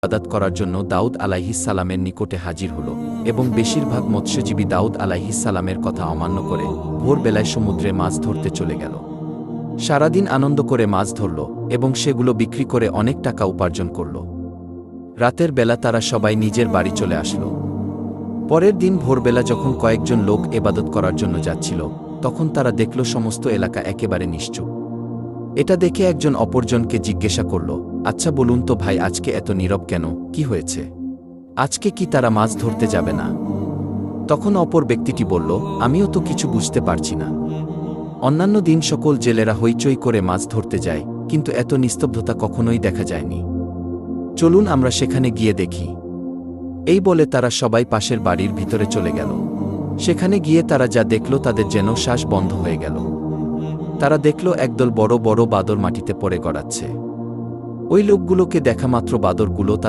ইবাদত করার জন্য দাউদ আলাইহিস সালামের নিকটে হাজির হল এবং বেশিরভাগ মৎস্যজীবী দাউদ আলাইহিস সালামের কথা অমান্য করে ভোরবেলায় সমুদ্রে মাছ ধরতে চলে গেল। সারাদিন আনন্দ করে মাছ ধরল এবং সেগুলো বিক্রি করে অনেক টাকা উপার্জন করল। রাতের বেলা তারা সবাই নিজের বাড়ি চলে আসল। পরের দিন ভোরবেলা যখন কয়েকজন লোক ইবাদত করার জন্য যাচ্ছিল, তখন তারা দেখল সমস্ত এলাকা একেবারে নিশ্চুপ। এটা দেখে একজন অপরজনকে জিজ্ঞাসা করল, আচ্ছা বলুন তো ভাই, আজকে এত নীরব কেন? কি হয়েছে? আজকে কি তারা মাছ ধরতে যাবে না? তখন অপর ব্যক্তিটি বলল, আমিও তো কিছু বুঝতে পারছি না। অন্যান্য দিন সকল জেলেরা হইচই করে মাছ ধরতে যায়, কিন্তু এত নিস্তব্ধতা কখনোই দেখা যায়নি। চলুন আমরা সেখানে গিয়ে দেখি। এই বলে তারা সবাই পাশের বাড়ির ভিতরে চলে গেল। সেখানে গিয়ে তারা যা দেখল তাদের যেন শ্বাস বন্ধ হয়ে গেল। তারা দেখল একদল বড় বড় বাদর মাটিতে পড়ে গড়াচ্ছে। ওই লোকগুলোকে দেখা মাত্র বাদরগুলো তাদের